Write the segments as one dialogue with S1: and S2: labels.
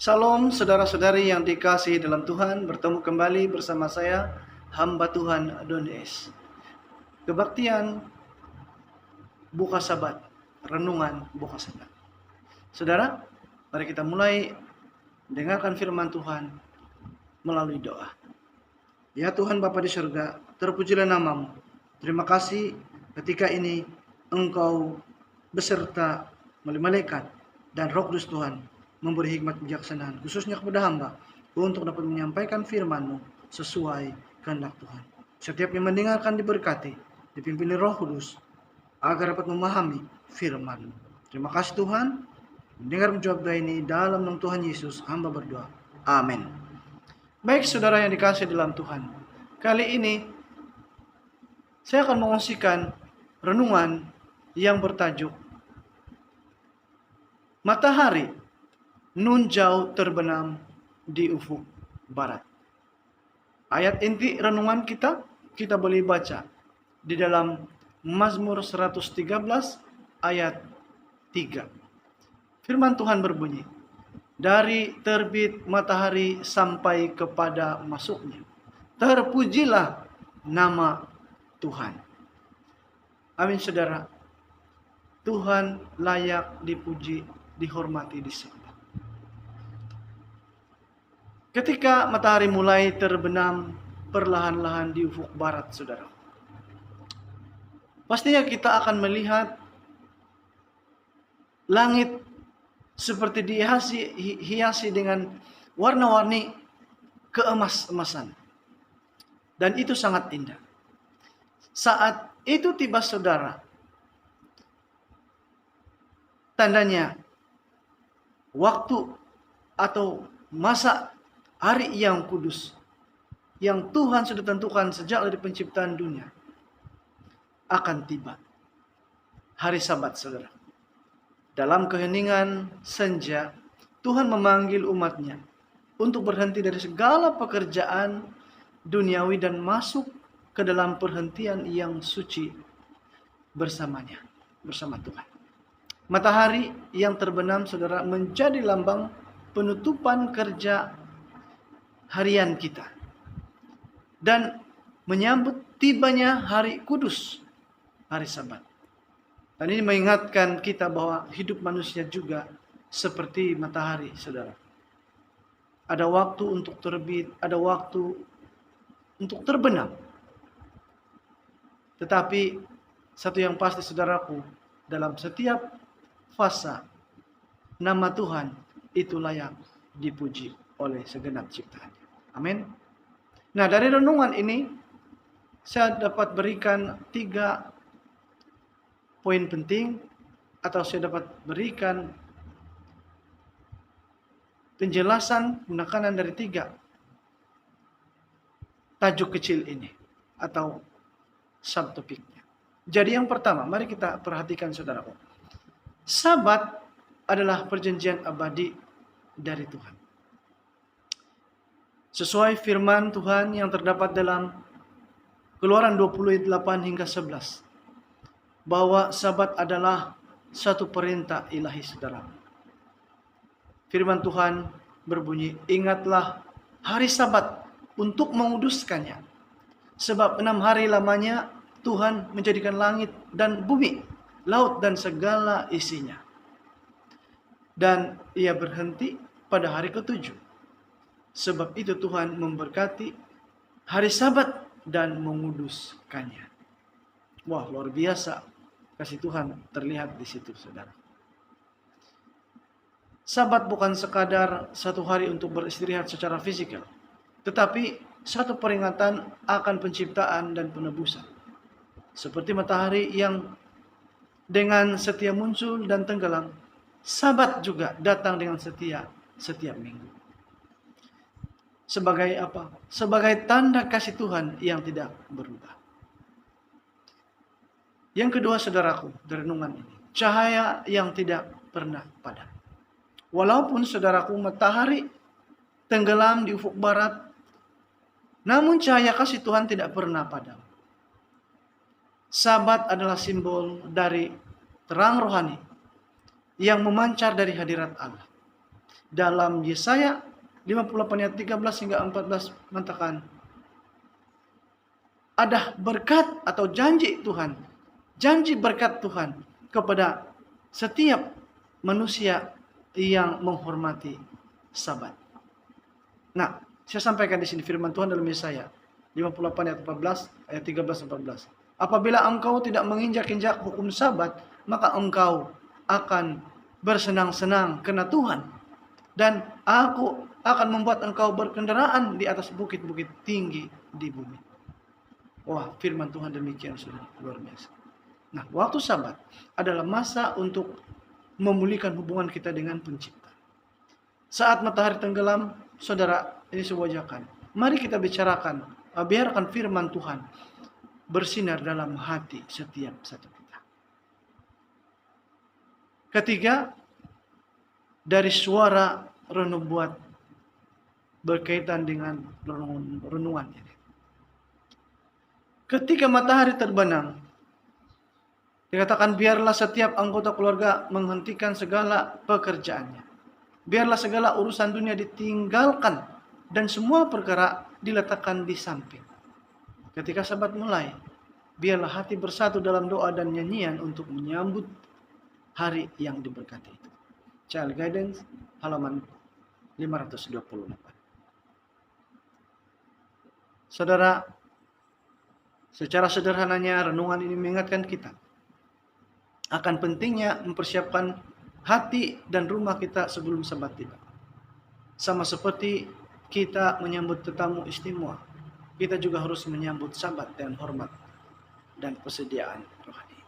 S1: Salam saudara-saudari yang dikasihi dalam Tuhan, bertemu kembali bersama saya, hamba Tuhan Dones. Kebaktian Buka Sabat, renungan Buka Sabat. Saudara, mari kita mulai dengarkan firman Tuhan melalui doa. Ya Tuhan Bapa di surga, terpujilah namamu. Terima kasih ketika ini Engkau beserta malaikat dan Roh Kudus Tuhan memberi hikmat kebijaksanaan khususnya kepada hamba untuk dapat menyampaikan firman-Mu sesuai kehendak Tuhan. Setiap yang mendengarkan diberkati, dipimpin Roh Kudus agar dapat memahami firman-Mu. Terima kasih Tuhan. Mendengar menjawab doa ini dalam nama Tuhan Yesus hamba berdoa. Amin. Baik saudara yang dikasihi dalam Tuhan, kali ini saya akan mengungsikan renungan yang bertajuk Matahari nun jauh terbenam di ufuk barat. Ayat inti renungan kita boleh baca di dalam Mazmur 113 ayat 3. Firman Tuhan berbunyi, dari terbit matahari sampai kepada masuknya, terpujilah nama Tuhan. Amin saudara. Tuhan layak dipuji, dihormati, disembah. Ketika matahari mulai terbenam perlahan-lahan di ufuk barat, saudara, pastinya kita akan melihat langit seperti dihiasi dengan warna-warni keemas-emasan. Dan itu sangat indah. Saat itu tiba saudara, tandanya waktu atau masa hari yang kudus yang Tuhan sudah tentukan sejak dari penciptaan dunia akan tiba. Hari Sabat saudara. Dalam keheningan senja, Tuhan memanggil umatnya untuk berhenti dari segala pekerjaan duniawi dan masuk ke dalam perhentian yang suci bersamanya, bersama Tuhan. Matahari yang terbenam saudara menjadi lambang penutupan kerja harian kita dan menyambut tibanya hari kudus, hari Sabat. Dan ini mengingatkan kita bahwa hidup manusia juga seperti matahari, saudara. Ada waktu untuk terbit, ada waktu untuk terbenam. Tetapi satu yang pasti saudaraku, dalam setiap fase nama Tuhan itu layak dipuji oleh segenap ciptaannya. Amin. Nah, dari renungan ini saya dapat berikan 3 poin penting, atau saya dapat berikan penjelasan penekanan dari 3 tajuk kecil ini atau subtopiknya. Jadi yang pertama, mari kita perhatikan saudaraku. Sabat adalah perjanjian abadi dari Tuhan. Sesuai firman Tuhan yang terdapat dalam Keluaran 28 hingga 11. Bahwa Sabat adalah satu perintah ilahi saudara. Firman Tuhan berbunyi, ingatlah hari Sabat untuk menguduskannya. Sebab 6 hari lamanya Tuhan menjadikan langit dan bumi, laut dan segala isinya. Dan ia berhenti pada hari ke-7. Sebab itu Tuhan memberkati hari Sabat dan menguduskannya. Wah, luar biasa. Kasih Tuhan terlihat di situ, saudara. Sabat bukan sekadar satu hari untuk beristirahat secara fisikal, tetapi satu peringatan akan penciptaan dan penebusan. Seperti matahari yang dengan setia muncul dan tenggelam, Sabat juga datang dengan setia setiap minggu. Sebagai apa? Sebagai tanda kasih Tuhan yang tidak berubah. Yang kedua saudaraku, dari renungan ini, cahaya yang tidak pernah padam. Walaupun saudaraku matahari tenggelam di ufuk barat, namun cahaya kasih Tuhan tidak pernah padam. Sabat adalah simbol dari terang rohani yang memancar dari hadirat Allah. dalam Yesaya 58 ayat 13 hingga 14 mengatakan, ada berkat atau janji Tuhan, janji berkat Tuhan kepada setiap manusia yang menghormati Sabat. Nah, saya sampaikan di sini firman Tuhan dalam Yesaya 58 ayat 14, ayat 13 14. Apabila engkau tidak menginjak-injak hukum Sabat, maka engkau akan bersenang-senang karena Tuhan. Dan aku akan membuat engkau berkendaraan di atas bukit-bukit tinggi di bumi. Wah, firman Tuhan demikian, saudara, luar biasa. Nah, waktu Sabat adalah masa untuk memulihkan hubungan kita dengan Pencipta. Saat matahari tenggelam, saudara, ini sebuah ajakan. Mari kita bicarakan, biarkan firman Tuhan bersinar dalam hati setiap satu kita. Ketiga, dari suara renubuat berkaitan dengan renungan ini. Ketika matahari terbenam, dikatakan biarlah setiap anggota keluarga menghentikan segala pekerjaannya. Biarlah segala urusan dunia ditinggalkan dan semua perkara diletakkan di samping. Ketika Sabat mulai, biarlah hati bersatu dalam doa dan nyanyian untuk menyambut hari yang diberkati itu. Child Guidance halaman 528. Saudara, secara sederhananya renungan ini mengingatkan kita akan pentingnya mempersiapkan hati dan rumah kita sebelum Sabat tiba. Sama seperti kita menyambut tetamu istimewa, kita juga harus menyambut Sabat dengan hormat dan persediaan rohani.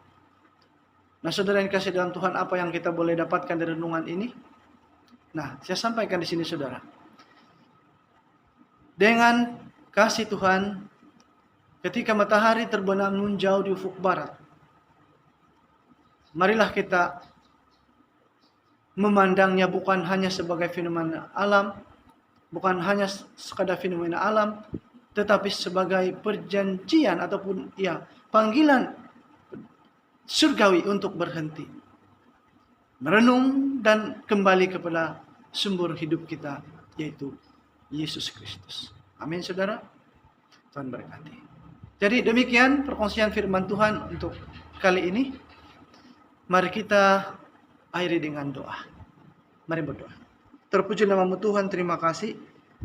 S1: Nah, saudara yang kasih dalam Tuhan, apa yang kita boleh dapatkan dari renungan ini? Nah, saya sampaikan di sini, saudara. Dengan kasih Tuhan, ketika matahari terbenam menjauh di ufuk barat, marilah kita memandangnya bukan hanya sebagai fenomena alam, bukan hanya sekadar fenomena alam, tetapi sebagai perjanjian ataupun panggilan surgawi untuk berhenti, merenung dan kembali kepada sumber hidup kita, yaitu Yesus Kristus. Amin, saudara. Tuhan berkati. Jadi demikian perkongsian firman Tuhan untuk kali ini. Mari kita akhiri dengan doa. Mari berdoa. Terpuji namamu Tuhan, terima kasih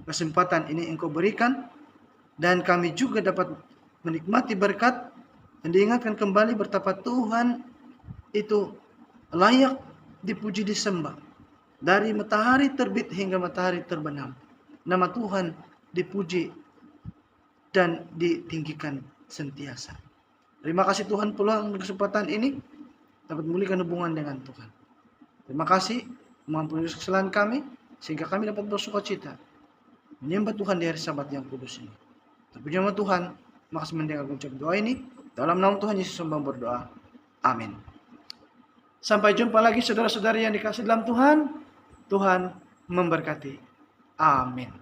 S1: kesempatan ini Engkau berikan, dan kami juga dapat menikmati berkat dan diingatkan kembali betapa Tuhan itu layak dipuji disembah. Dari matahari terbit hingga matahari terbenam, nama Tuhan dipuji dan ditinggikan sentiasa. Terima kasih Tuhan pula untuk kesempatan ini dapat memulihkan hubungan dengan Tuhan. Terima kasih mengampuni kesalahan kami sehingga kami dapat bersukacita menyembah Tuhan di hari Sabat yang kudus ini. Terpuji nama Tuhan, makasih mendengar ucap doa ini. Dalam nama Tuhan Yesus hamba berdoa. Amin. Sampai jumpa lagi saudara-saudari yang dikasihi dalam Tuhan. Tuhan memberkati. Amin.